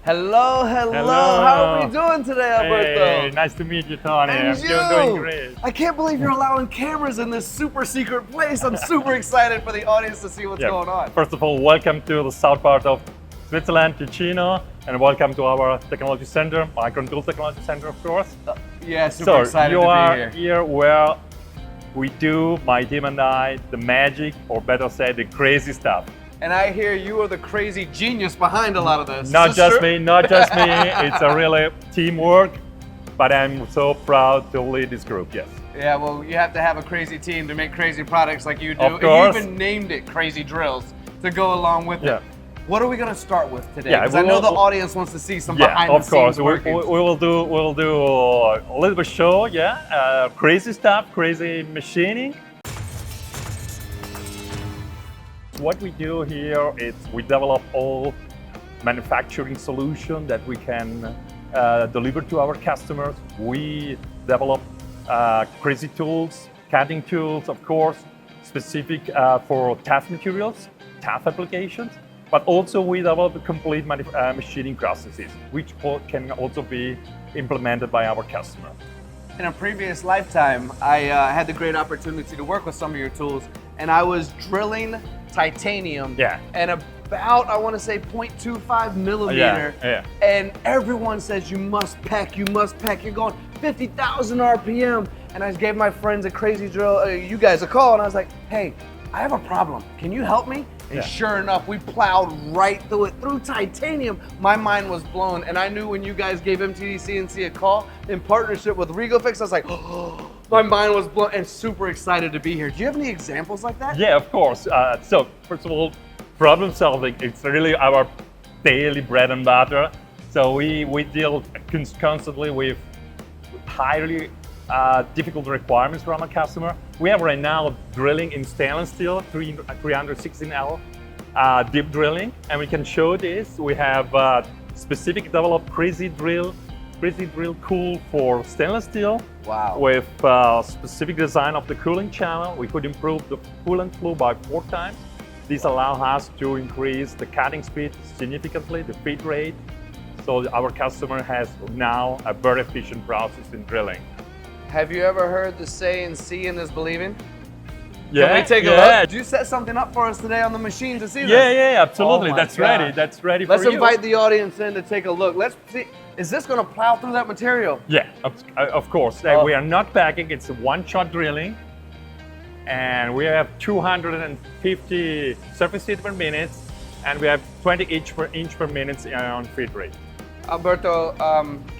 Hello. How are we doing today, Alberto? Hey, nice to meet you, Tony. And I'm you. doing great. I can't believe you're allowing cameras in this super secret place. I'm super excited for the audience to see what's going on. First of all, welcome to the south part of Switzerland, Ticino, and welcome to our technology center, Mikron Tool Technology Center, of course. Yeah, super excited to be here. You are here where we do, my team and I, the magic, or better said, the crazy stuff. And I hear you are the crazy genius behind a lot of this. Not just me. It's a really teamwork, but I'm so proud to lead this group, yes. Yeah, well, you have to have a crazy team to make crazy products like you do. Of course. And you even named it Crazy Drills to go along with it. What are we going to start with today? Yeah, because I know the audience wants to see some behind the scenes workings. We'll do a little bit show, crazy stuff, crazy machining. What we do here is we develop all manufacturing solutions that we can deliver to our customers. We develop crazy tools, cutting tools, of course, specific for tough materials, tough applications, but also we develop complete machining processes, which can also be implemented by our customers. In a previous lifetime, I had the great opportunity to work with some of your tools, and I was drilling titanium and about, I want to say 0.25 millimeter. And everyone says, you must pack. You're going 50,000 RPM. And I gave my friends at CrazyDrill, you guys a call, and I was like, hey, I have a problem. Can you help me? And sure enough, we plowed right through it, through titanium. My mind was blown, and I knew when you guys gave MTD-CNC a call in partnership with RegoFix, I was like, oh, my mind was blown and super excited to be here. Do you have any examples like that? Yeah, of course. So first of all, problem solving, it's really our daily bread and butter. So we deal constantly with highly difficult requirements from a customer. We have right now drilling in stainless steel, 316L deep drilling, and we can show this. We have specific developed CrazyDrill Cool for stainless steel. Wow. With specific design of the cooling channel. We could improve the coolant flow by 4 times. This allows us to increase the cutting speed significantly, the feed rate. So our customer has now a very efficient process in drilling. Have you ever heard the saying, seeing is believing? Yeah. Can we take a look? Did you set something up for us today on the machine to see this? Yeah, absolutely. Oh That's ready. That's ready for you. Let's invite the audience in to take a look. Let's see. Is this going to plow through that material? Yeah, of course. We are not packing. It's a one-shot drilling. And we have 250 surface feet per minute. And we have 20 inch per minute on feed rate. Alberto,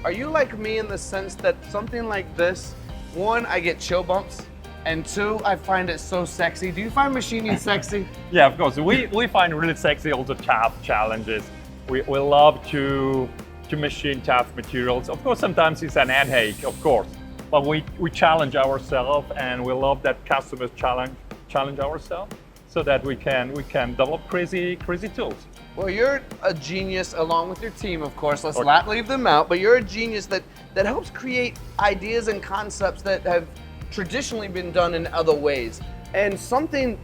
are you like me in the sense that something like this, 1, I get chill bumps, and 2, I find it so sexy. Do you find machining sexy? Yeah, of course. We find really sexy also tough challenges. We love to machine tough materials. Of course, sometimes it's an headache, of course, but we challenge ourselves, and we love that customers challenge ourselves so that we can develop crazy tools. Well, you're a genius along with your team, of course. Let's not leave them out, but you're a genius that helps create ideas and concepts that have traditionally been done in other ways. And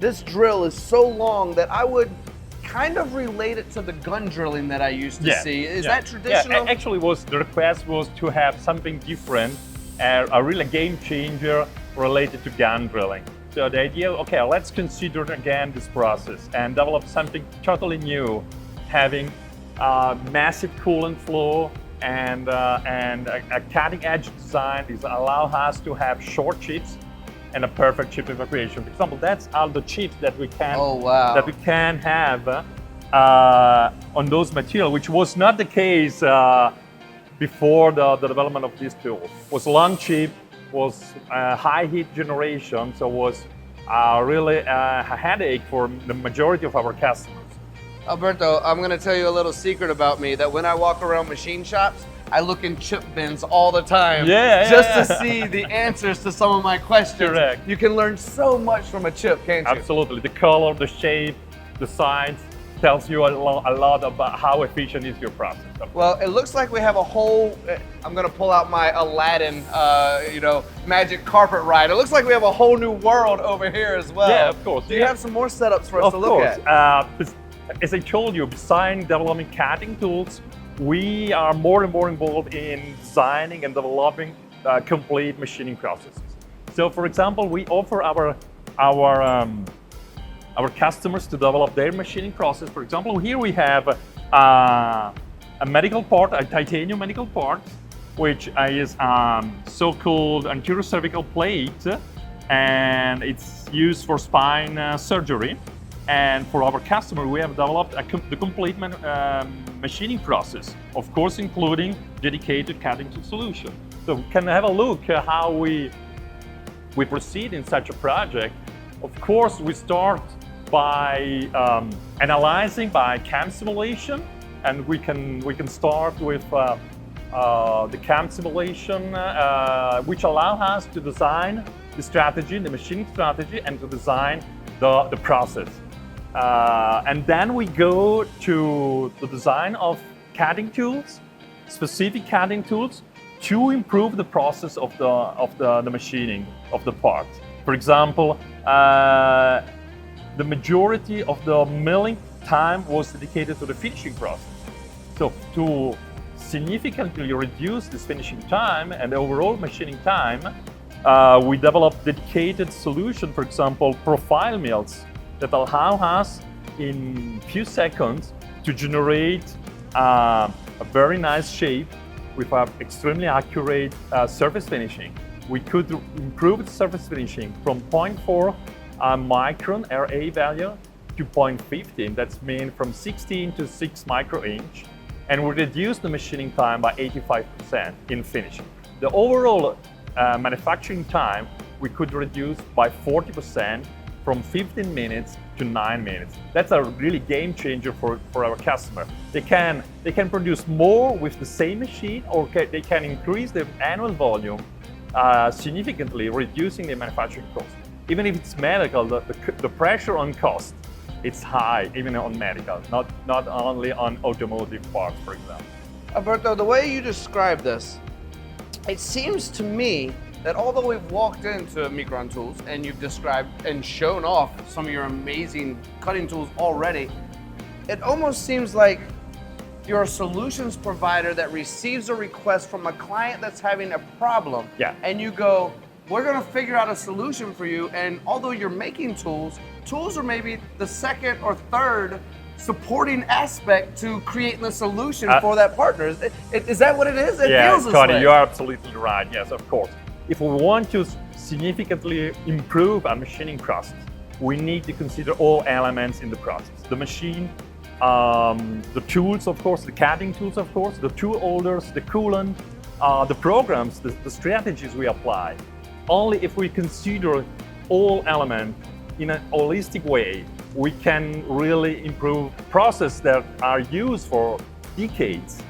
this drill is so long that I would kind of relate it to the gun drilling that I used to see. Is that traditional? Yeah, actually the request was to have something different, a really game changer related to gun drilling. So the idea, okay, let's consider again this process and develop something totally new, having massive coolant flow and a cutting edge design. This allows us to have short chips and a perfect chip evacuation. For example, that's all the chips that we can have on those materials, which was not the case before the development of this tool. It was long chip, was high heat generation, so was really a headache for the majority of our customers. Alberto, I'm going to tell you a little secret about me, that when I walk around machine shops, I look in chip bins all the time just to see the answers to some of my questions. Correct. You can learn so much from a chip, can't you? Absolutely. The color, the shape, the size tells you a lot about how efficient is your process. Well, it looks like we have a whole, I'm going to pull out my Aladdin, magic carpet ride. It looks like we have a whole new world over here as well. Yeah, of course. Do you have some more setups for us to look at? As I told you, besides developing cutting tools, we are more and more involved in designing and developing complete machining processes. So, for example, we offer our customers to develop their machining process. For example, here we have a medical part, a titanium medical part, which is so-called anterior cervical plate, and it's used for spine surgery. And for our customer, we have developed the complete machining process, of course, including dedicated cutting tool solution. So we can have a look at how we proceed in such a project. Of course, we start by analyzing by CAM simulation, and we can start with the CAM simulation, which allow us to design the strategy, the machining strategy, and to design the process. And then we go to the design of cutting tools, specific cutting tools, to improve the process of the machining of the part. For example, the majority of the milling time was dedicated to the finishing process. So to significantly reduce this finishing time and the overall machining time, we developed dedicated solution, for example, profile mills that allow us in few seconds to generate a very nice shape with an extremely accurate surface finishing. We could improve the surface finishing from 0.4 micron RA value to 0.15. That's mean from 16 to 6 micro-inch, and we reduced the machining time by 85% in finishing. The overall manufacturing time we could reduce by 40% from 15 minutes to 9 minutes. That's a really game changer for our customer. They can produce more with the same machine, or they can increase their annual volume significantly, reducing the manufacturing cost. Even if it's medical, the pressure on cost, it's high, even on medical, not only on automotive parts, for example. Alberto, the way you describe this, it seems to me that although we've walked into Mikron tools and you've described and shown off some of your amazing cutting tools already, it almost seems like you're a solutions provider that receives a request from a client that's having a problem. Yeah. And you go, we're gonna figure out a solution for you. And although you're making tools are maybe the second or third supporting aspect to creating the solution for that partner. Is that what it is? It feels this Connie, way. you are absolutely right. Yes, of course. If we want to significantly improve our machining process, we need to consider all elements in the process. The machine, the tools, of course, the cutting tools, of course, the tool holders, the coolant, the programs, the strategies we apply. Only if we consider all elements in a holistic way, we can really improve processes that are used for decades.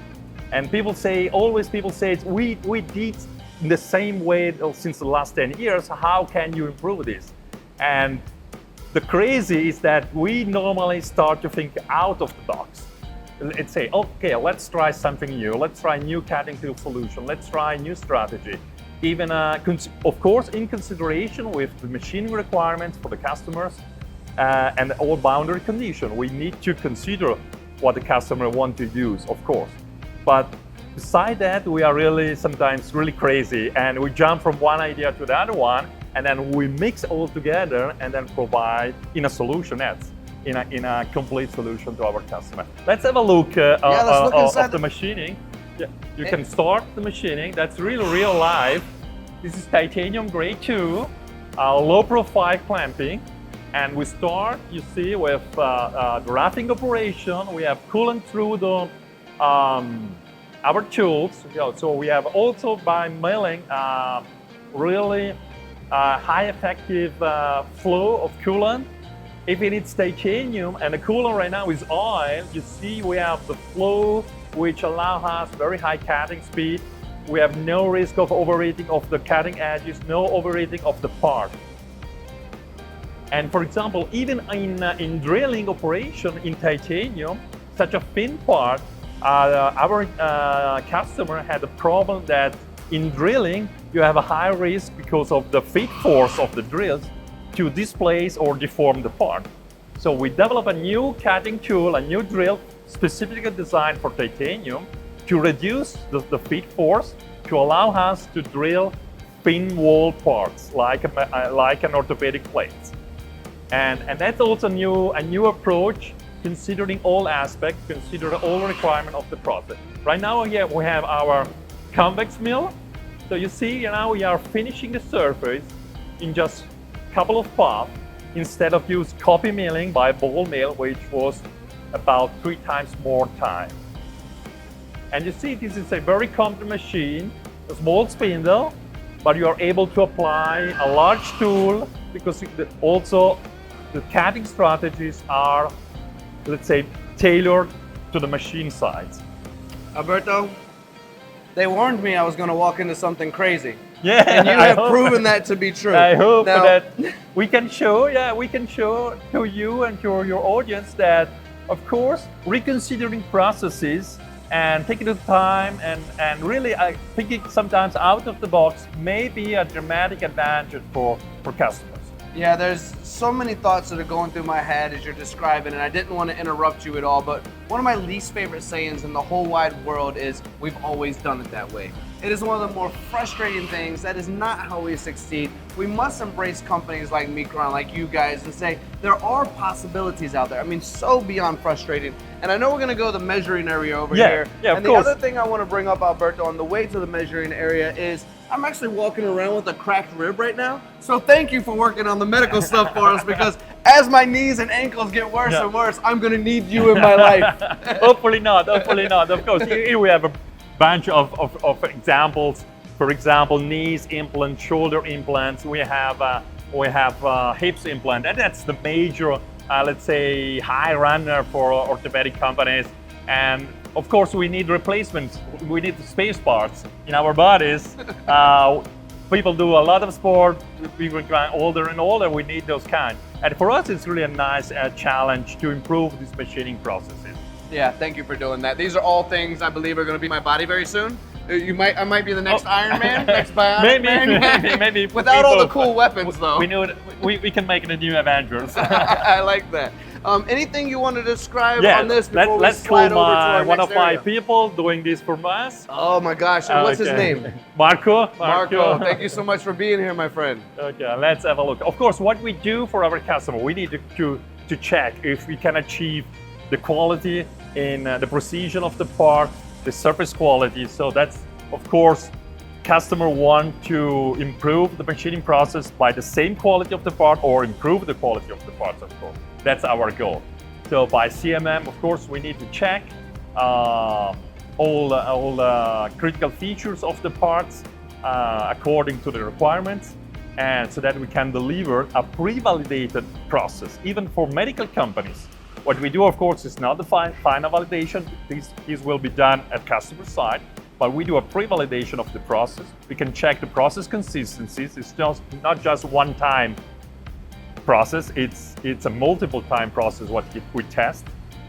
And people say we did in the same way since the last 10 years, how can you improve this? And the crazy is that we normally start to think out of the box. Let's say, okay, let's try something new. Let's try new cutting tool solution. Let's try new strategy. Even, of course, in consideration with the machining requirements for the customers and all boundary conditions. We need to consider what the customer wants to use, of course. But beside that, we are really sometimes really crazy, and we jump from one idea to the other one, and then we mix all together and then provide in a solution in a complete solution to our customer. Let's have a look of the machining. Yeah, you can start the machining. That's really real life. This is titanium grade 2, low profile clamping, and we start, you see, with the roughing operation. We have coolant through the our tools. So we have also by milling really high effective flow of coolant. If it is titanium and the coolant right now is oil, you see we have the flow which allow us very high cutting speed. We have no risk of overheating of the cutting edges, no overheating of the part. And for example, even in drilling operation in titanium, such a thin part, our customer had a problem that in drilling, you have a high risk because of the feed force of the drills to displace or deform the part. So we develop a new cutting tool, a new drill, specifically designed for titanium to reduce the feed force to allow us to drill thin wall parts like an orthopedic plate. And that's also a new approach, considering all aspects, considering all requirements of the process. Right now here we have our convex mill. So you see, we are finishing the surface in just a couple of paths instead of use copy milling by ball mill, which was about 3 times more time. And you see, this is a very compact machine, a small spindle, but you are able to apply a large tool because also the cutting strategies are, let's say, tailored to the machine size. Alberto, they warned me I was going to walk into something crazy. Yeah, and you have proven that to be true. I hope now, that we can show to you and to your audience that, of course, reconsidering processes and taking the time and really thinking sometimes out of the box may be a dramatic advantage for customers. Yeah, there's so many thoughts that are going through my head as you're describing, and I didn't want to interrupt you at all, but one of my least favorite sayings in the whole wide world is, we've always done it that way. It is one of the more frustrating things. That is not how we succeed. We must embrace companies like Mikron, like you guys, and say there are possibilities out there. I mean, so beyond frustrating. And I know we're gonna go to the measuring area over here. Yeah, and the other thing I want to bring up, Alberto, on the way to the measuring area is I'm actually walking around with a cracked rib right now. So thank you for working on the medical stuff for us, because as my knees and ankles get worse and worse, I'm gonna need you in my life. Hopefully not, of course. Here we have a bunch of examples. For example, knees implants, shoulder implants. We have hips implant, and that's the major, let's say, high runner for orthopedic companies. And of course, we need replacements. We need space parts in our bodies. People do a lot of sport. People get older and older. We need those kind. And for us, it's really a nice challenge to improve these machining processes. Yeah, thank you for doing that. These are all things I believe are going to be my body very soon. I might be the next Iron Man, next Bionic Man. Maybe without all the cool weapons, though. We can make it a new Avengers. I like that. Anything you want to describe on this before we slide over to our next one of my area? people doing this for us. Oh my gosh, and what's his name? Marco. Marco, thank you so much for being here, my friend. Okay, let's have a look. Of course, what we do for our customer, we need to check if we can achieve the quality in the precision of the part, the surface quality. So that's, of course, customer want to improve the machining process by the same quality of the part or improve the quality of the parts, of course. That's our goal. So by CMM, of course, we need to check all critical features of the parts according to the requirements, and so that we can deliver a pre-validated process, even for medical companies. What we do, of course, is not the final validation. This will be done at customer side, but we do a pre-validation of the process. We can check the process consistencies. It's not just one-time process. It's a multiple-time process what we test.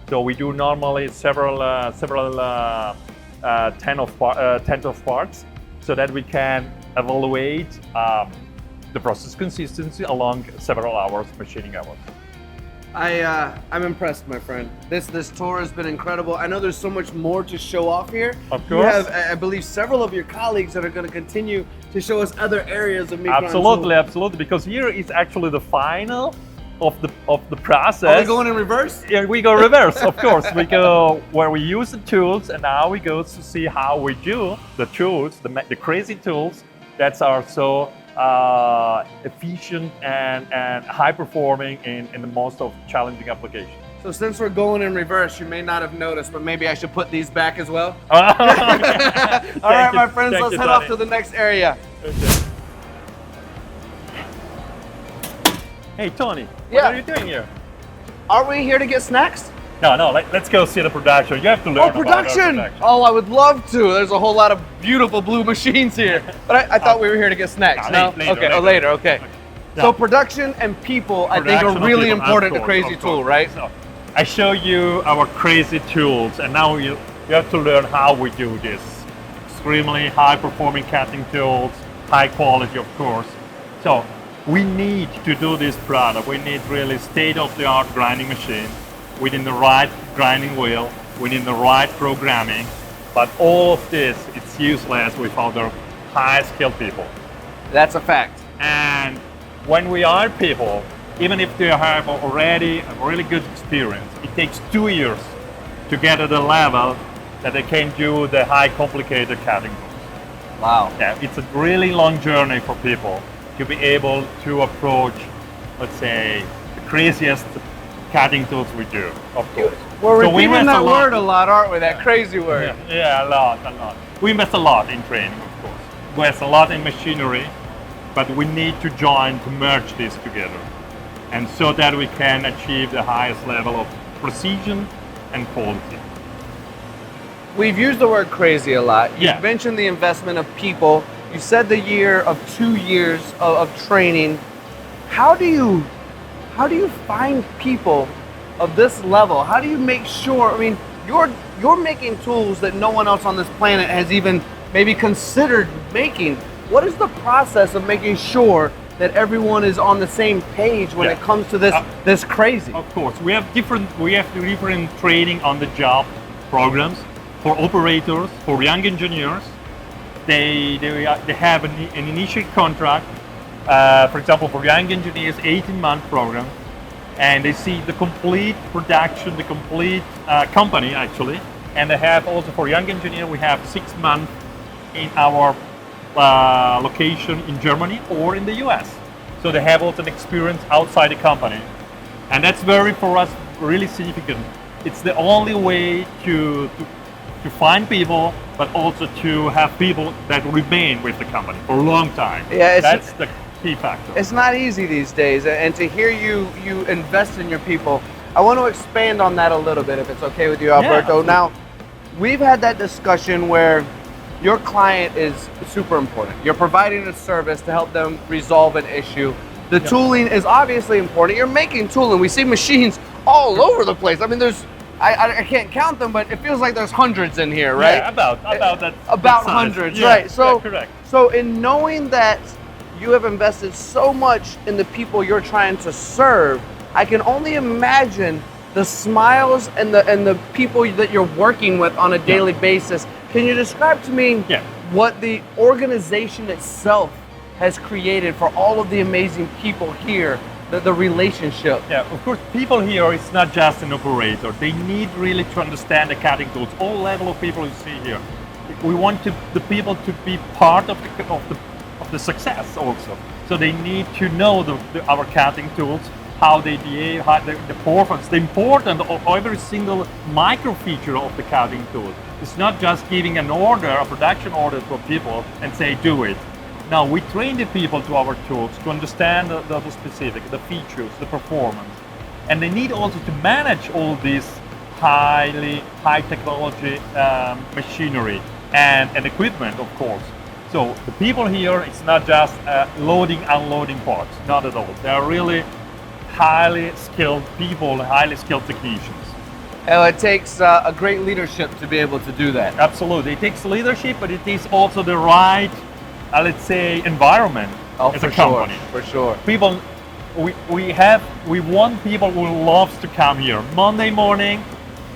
So we do normally several tens of parts, so that we can evaluate the process consistency along several hours, machining hours. I'm impressed, my friend. This tour has been incredible. I know there's so much more to show off here. Of course. You have, I believe, several of your colleagues that are going to continue to show us other areas of Mikron. Absolutely. Because here is actually the final of the process. Are we going in reverse? Yeah, we go reverse, of course. We go where we use the tools, and now we go to see how we do the tools, the crazy tools that are so efficient and high performing in the most of challenging applications. So since we're going in reverse, you may not have noticed, but maybe I should put these back as well. All right, my friends, let's head off to the next area. Okay. Hey, Tony, what are you doing here? Are we here to get snacks? No, let's go see the production. You have to learn about production! Oh, I would love to. There's a whole lot of beautiful blue machines here. But I thought we were here to get snacks. No? Later, okay. No. So production and people, I think, are really important to Crazy Tool, right? So, I show you our crazy tools, and now you have to learn how we do this. Extremely high-performing cutting tools, high quality, of course. So we need to do this product. We need really state-of-the-art grinding machine within the right grinding wheel, we need the right programming, but all of this, it's useless without the high-skilled people. That's a fact. And when we hire people, even if they have already a really good experience, it takes 2 years to get to the level that they can do the high complicated cutting tools. Wow. Yeah, it's a really long journey for people to be able to approach, let's say, the craziest cutting tools we do, of course. We're repeating that word a lot, aren't we? That crazy word. Yeah, a lot. We invest a lot in training, of course. We invest a lot in machinery, but we need to join, to merge this together. And so that we can achieve the highest level of precision and quality. We've used the word crazy a lot. You mentioned the investment of people. You said the year of 2 years of training. How do you find people of this level? How do you make sure, I mean, you're making tools that no one else on this planet has even maybe considered making. What is the process of making sure that everyone is on the same page when it comes to this crazy? Of course, we have different training on the job programs for operators, for young engineers. They have an initial contract, for example, for young engineers, 18-month program, and they see the complete production, the complete company actually, and they have also for young engineer, we have 6 months in our location in Germany or in the US. So they have also an experience outside the company. And that's for us, really significant. It's the only way to find people, but also to have people that remain with the company for a long time. Yeah, that's the key factor. It's not easy these days, and to hear you invest in your people, I want to expand on that a little bit, if it's okay with you, Alberto. Yeah, now, we've had that discussion where your client is super important. You're providing a service to help them resolve an issue. The tooling is obviously important. You're making tooling. We see machines all over the place. I mean, I can't count them, but it feels like there's hundreds in here, right? Yeah, about that. About hundreds, yeah, right? So, correct. So in knowing that you have invested so much in the people you're trying to serve, I can only imagine the smiles and the people that you're working with on a daily basis. Can you describe to me what the organization itself has created for all of the amazing people here, the relationship? Yeah, of course, people here, it's not just an operator. They need really to understand the cutting tools. All level of people you see here. We want the people to be part of the success also. So they need to know our cutting tools, how they behave, how the performance, the importance of every single micro-feature of the cutting tool. It's not just giving an order, a production order to people and say, do it. No, we train the people to our tools to understand the specific, the features, the performance. And they need also to manage all this high technology machinery and equipment, of course. So the people here, it's not just loading, unloading parts, not at all. They are really highly skilled people, highly skilled technicians. It takes a great leadership to be able to do that. Absolutely, it takes leadership, but it takes also the right, let's say, environment as a company. For sure. People, we want people who loves to come here. Monday morning,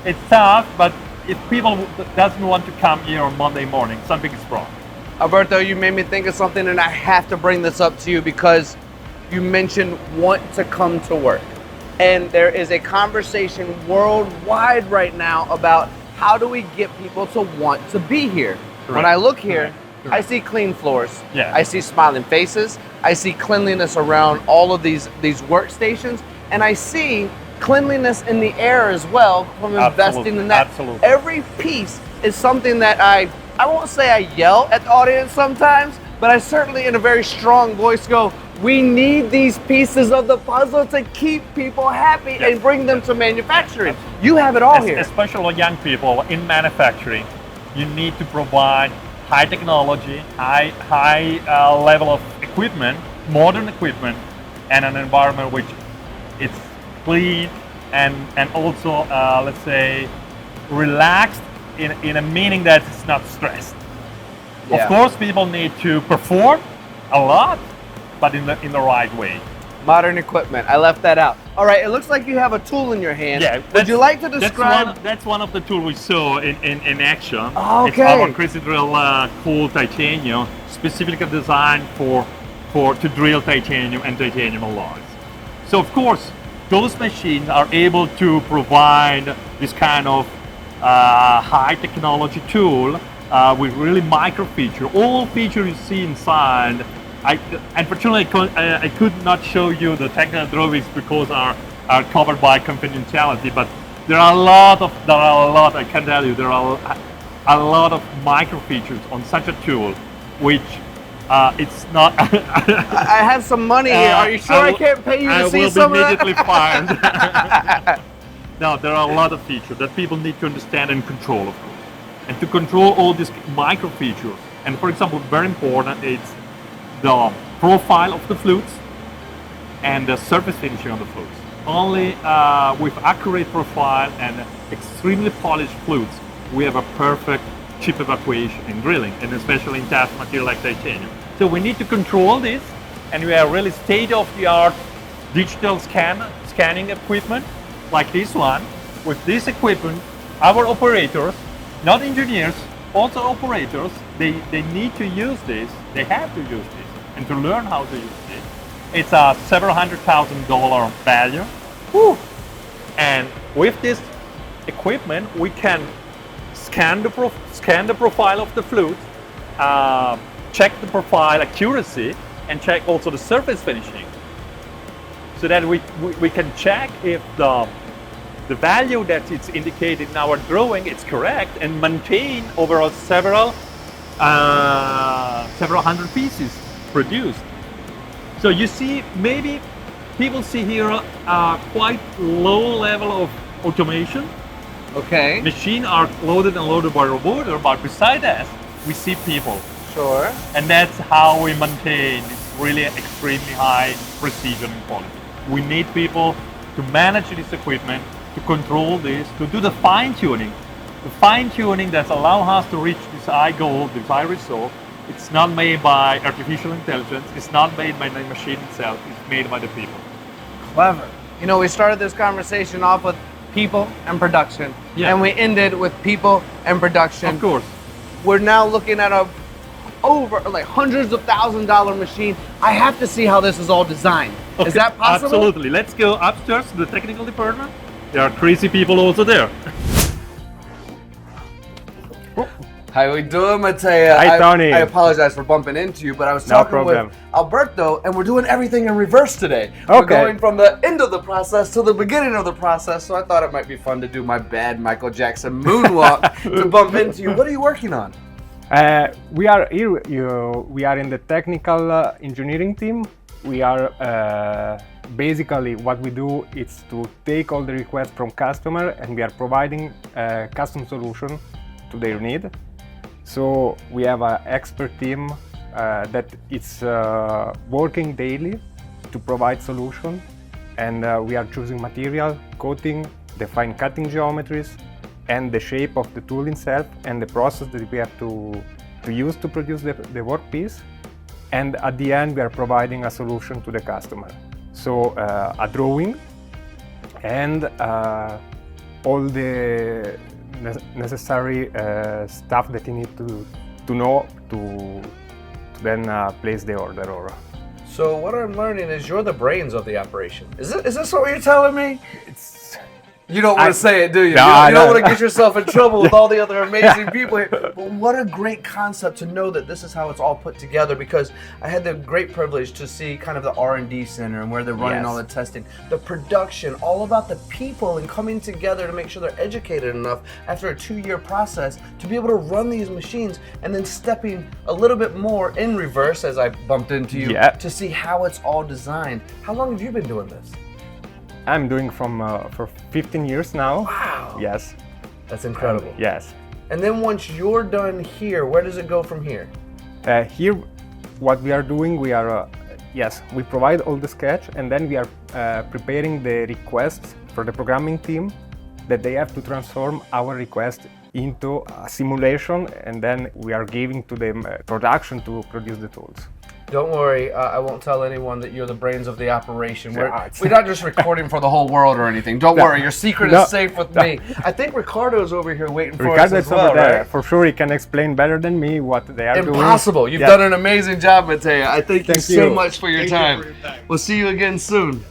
it's tough, but if people doesn't want to come here on Monday morning, something is wrong. Alberto, you made me think of something, and I have to bring this up to you because you mentioned want to come to work. And there is a conversation worldwide right now about how do we get people to want to be here. Correct. When I look here, I see clean floors. Yeah. I see smiling faces. I see cleanliness around all of these workstations. And I see cleanliness in the air as well from investing in that. Absolutely. Every piece is something that I won't say I yell at the audience sometimes, but I certainly in a very strong voice go, we need these pieces of the puzzle to keep people happy and bring them to manufacturing. You have it all here. Especially young people in manufacturing, you need to provide high technology, high level of equipment, modern equipment, and an environment which it's clean and also, let's say, relaxed in a meaning that it's not stressed. Yeah. Of course, people need to perform a lot, but in the right way. Modern equipment. I left that out. All right, it looks like you have a tool in your hand. Yeah. Would you like to describe? That's one of the tools we saw in action. Oh, okay. It's our CrazyDrill Cool Titanium, specifically designed to drill titanium and titanium alloys. So of course, those machines are able to provide this kind of high technology tool with really micro feature. All features you see inside. Unfortunately, I could not show you the technical drawings because are covered by confidentiality. But there are a lot. I can tell you, there are a lot of micro features on such a tool, which it's not. I have some money here. Are you sure I can't pay you to see some of that? I will be immediately fined. No, there are a lot of features that people need to understand and control, of course. And to control all these micro features, and for example, very important, it's the profile of the flutes and the surface finishing on the flutes. Only with accurate profile and extremely polished flutes, we have a perfect chip evacuation in drilling, and especially in tough material like titanium. So we need to control this, and we have really state-of-the-art digital scanning equipment like this one. With this equipment, our operators, not engineers, also operators, they need to use this, they have to use this, and to learn how to use this. It's a several $100,000 value. Whew. And with this equipment, we can scan the profile of the flute, check the profile accuracy, and check also the surface finishing, so that we can check if the value that it's indicated in our drawing is correct, and maintain overall several hundred pieces produced. So you see, maybe people see here a quite low level of automation. Okay. Machines are loaded and loaded by robot, but beside that, we see people. Sure. And that's how we maintain this really extremely high precision and quality. We need people to manage this equipment, to control this, to do the fine-tuning. The fine-tuning that allows us to reach this high goal, this high result. It's not made by artificial intelligence, it's not made by the machine itself, it's made by the people. Clever. You know, we started this conversation off with people and production, and we ended with people and production. Of course. We're now looking at over like hundreds of $1,000 machine. I have to see how this is all designed. Okay. Is that possible? Absolutely. Let's go upstairs to the technical department. There are crazy people also there. How we doing, Matteo? Hi, Tony. I apologize for bumping into you, but I was talking with Alberto, and we're doing everything in reverse today. Okay. We're going from the end of the process to the beginning of the process, so I thought it might be fun to do my bad Michael Jackson moonwalk to bump into you. What are you working on? We are here. We are in the technical engineering team. We are basically what we do is to take all the requests from customer, and we are providing a custom solution to their need. So we have an expert team that is working daily to provide solution, and we are choosing material, coating, define cutting geometries, and the shape of the tool itself, and the process that we have to use to produce the workpiece. And at the end, we are providing a solution to the customer. So a drawing and all the necessary stuff that you need to know to then place the order. So what I'm learning is you're the brains of the operation. Is this what you're telling me? You don't want to say it, do you? No, you don't want to get yourself in trouble with all the other amazing people here. But what a great concept to know that this is how it's all put together, because I had the great privilege to see kind of the R&D center and where they're running all the testing, the production, all about the people and coming together to make sure they're educated enough after a 2-year process to be able to run these machines, and then stepping a little bit more in reverse as I bumped into you to see how it's all designed. How long have you been doing this? I'm doing for 15 years now. Wow. Yes. That's incredible. Yes. And then once you're done here, where does it go from here? Here, what we are doing, we are, we provide all the sketch, and then we are preparing the requests for the programming team that they have to transform our request into a simulation, and then we are giving to them production to produce the tools. Don't worry, I won't tell anyone that you're the brains of the operation. We're not just recording for the whole world or anything. Don't worry, your secret is safe with me. I think Ricardo's over here waiting for us as well, over there. Right? For sure, he can explain better than me what they are doing. Impossible. You've done an amazing job, Mateo. I thank you so much for your time. You for your time. We'll see you again soon.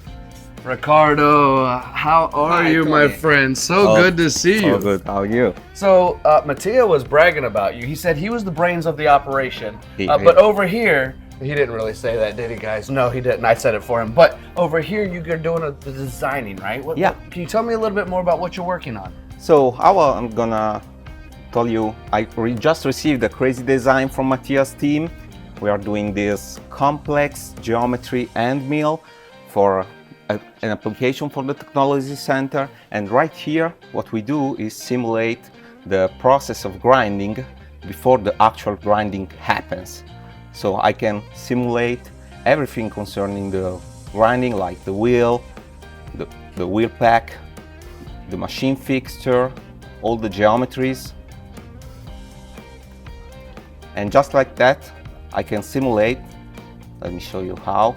Ricardo, how are you, my friend? So good to see you. Oh, good. How are you? So, Mateo was bragging about you. He said he was the brains of the operation. He- But over here, he didn't really say that, did he, guys? No, he didn't. I said it for him. But over here, you're doing the designing, right? Yeah. Can you tell me a little bit more about what you're working on? So, I'm gonna tell you, I just received a crazy design from Matthias' team. We are doing this complex geometry end mill for an application for the technology center. And right here, what we do is simulate the process of grinding before the actual grinding happens. So I can simulate everything concerning the grinding, like the wheel, the wheel pack, the machine fixture, all the geometries. And just like that, I can simulate. Let me show you how.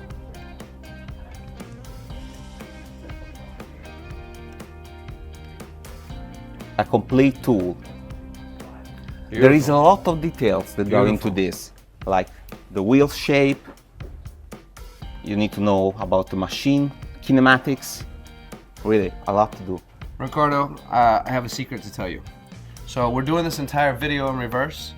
A complete tool. There is a lot of details that go into this, like the wheel shape. You need to know about the machine kinematics. Really, a lot to do. Ricardo, I have a secret to tell you. So we're doing this entire video in reverse,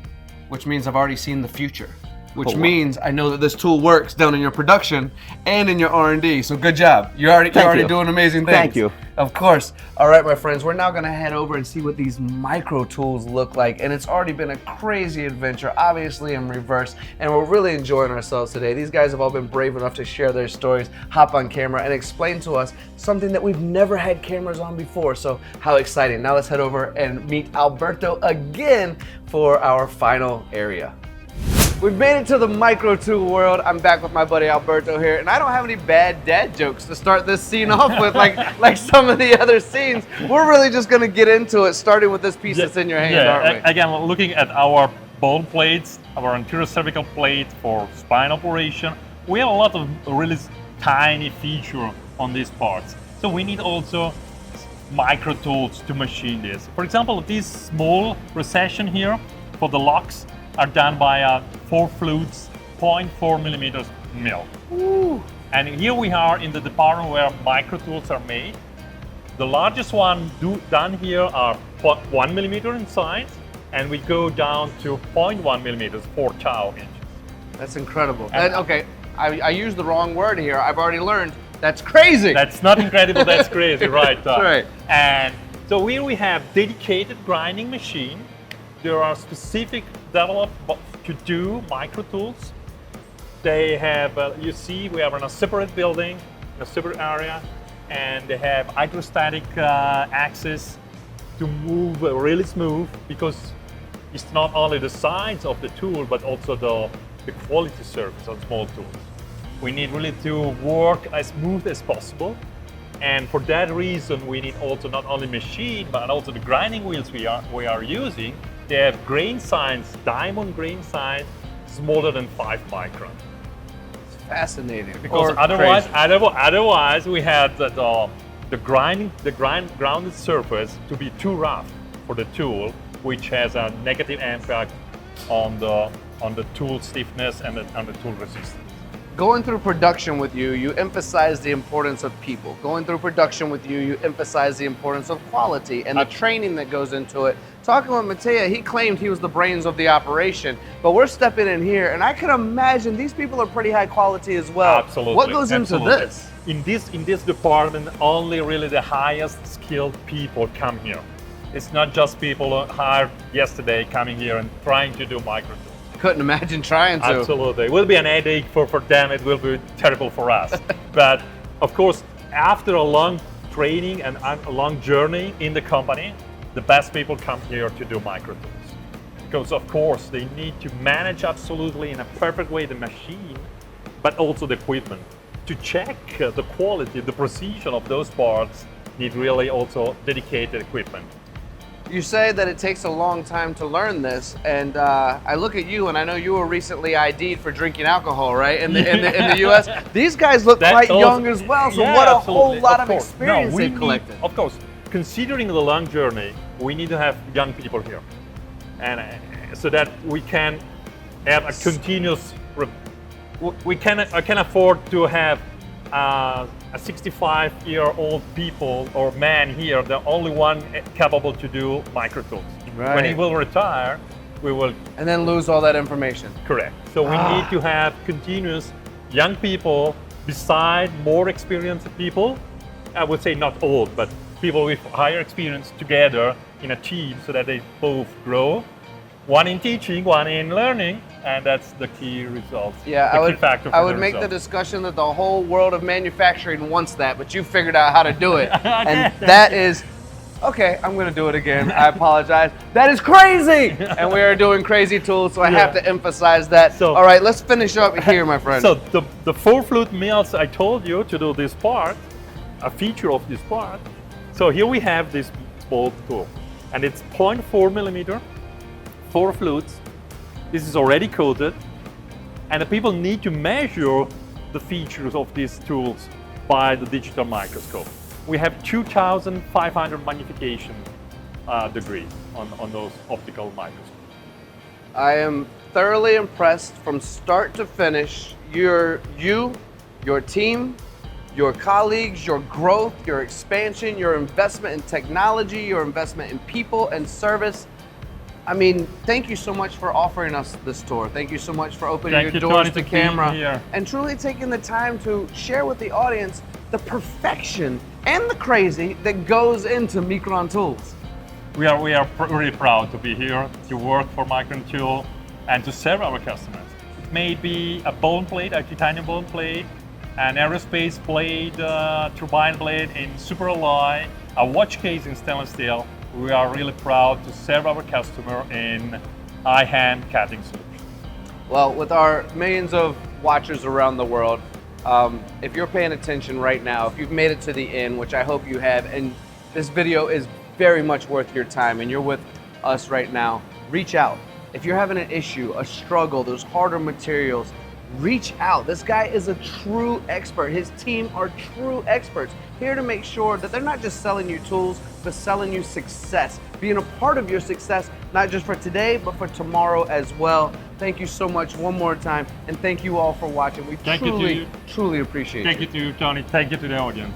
which means I've already seen the future. Which means I know that this tool works down in your production and in your R&D. So good job. You're already doing amazing things. Thank you. Of course. All right, my friends, we're now gonna head over and see what these micro tools look like. And it's already been a crazy adventure, obviously in reverse. And we're really enjoying ourselves today. These guys have all been brave enough to share their stories, hop on camera, and explain to us something that we've never had cameras on before. So how exciting. Now let's head over and meet Alberto again for our final area. We've made it to the micro tool world. I'm back with my buddy Alberto here, and I don't have any bad dad jokes to start this scene off with, like some of the other scenes. We're really just gonna get into it, starting with this piece that's in your hand, aren't we? Again, looking at our bone plates, our anterior cervical plate for spine operation, we have a lot of really tiny feature on these parts. So we need also micro tools to machine this. For example, this small recession here for the locks are done by a 4 flutes 0.4 millimeters mill. Ooh. And here we are in the department where micro tools are made. The largest one done here are 1 millimeter in size, and we go down to 0.1 millimeters for tau inches. That's incredible. Okay, I used the wrong word here. I've already learned. That's crazy. That's not incredible, that's crazy, right? That's right. And so here we have dedicated grinding machine. There are specific developed to do micro tools. They have, you see, we have in a separate building, a separate area, and they have hydrostatic axis to move really smooth, because it's not only the size of the tool, but also the quality surface on small tools. We need really to work as smooth as possible. And for that reason, we need also not only machine, but also the grinding wheels we are using. They have grain size, diamond grain size, smaller than 5 microns. It's fascinating. Because otherwise we had the grounded surface to be too rough for the tool, which has a negative impact on the tool stiffness and on the tool resistance. Going through production with you, you emphasize the importance of people. Going through production with you, you emphasize the importance of quality and the training that goes into it. Talking with Mateo, he claimed he was the brains of the operation, but we're stepping in here, and I can imagine these people are pretty high quality as well. Absolutely. What goes into this? In this department, only really the highest skilled people come here. It's not just people hired yesterday coming here and trying to do micro tools. Couldn't imagine trying to. Absolutely. It will be an headache for them, it will be terrible for us. But of course, after a long training and a long journey in the company, the best people come here to do micro tools. Because of course, they need to manage absolutely in a perfect way the machine, but also the equipment. To check the quality, the precision of those parts, need really also dedicated equipment. You say that it takes a long time to learn this, and I look at you, and I know you were recently ID'd for drinking alcohol, right? In the U.S. These guys look quite young as well, so what a whole lot of experience they've collected. Of course, considering the long journey, we need to have young people here, and so that we can have a continuous. I can afford to have a 65-year-old people or man here, the only one capable to do micro tools. Right. When he will retire, we will... And then lose all that information. Correct. So we need to have continuous young people beside more experienced people. I would say not old, but people with higher experience together in a team so that they both grow. One in teaching, one in learning, and that's the key result. Yeah, I would make the discussion that the whole world of manufacturing wants that, but you figured out how to do it. And that is, okay, I'm gonna do it again, I apologize. That is crazy! And we are doing crazy tools, so I have to emphasize that. So, all right, let's finish up here, my friend. So the 4 flute mills I told you to do this part, a feature of this part. So here we have this bolt tool, and it's 0.4 millimeter. 4 flutes. This is already coated, and the people need to measure the features of these tools by the digital microscope. We have 2,500 magnification degrees on those optical microscopes. I am thoroughly impressed from start to finish. Your team, your colleagues, your growth, your expansion, your investment in technology, your investment in people and service. I mean, thank you so much for offering us this tour. Thank you so much for opening your doors to camera and truly taking the time to share with the audience the perfection and the crazy that goes into Mikron tools. We are really proud to be here, to work for Mikron Tool and to serve our customers. It may be a bone plate, a titanium bone plate, an aerospace blade, turbine blade in super alloy, a watch case in stainless steel. We are really proud to serve our customer in high-hand cutting solutions. Well, with our millions of watchers around the world, if you're paying attention right now, if you've made it to the end, which I hope you have, and this video is very much worth your time and you're with us right now, reach out. If you're having an issue, a struggle, those harder materials, reach out. This guy is a true expert. His team are true experts, here to make sure that they're not just selling you tools, but selling you success, being a part of your success, not just for today, but for tomorrow as well. Thank you so much one more time, and thank you all for watching. We truly appreciate it. Thank you to you, Tony. Thank you to the audience.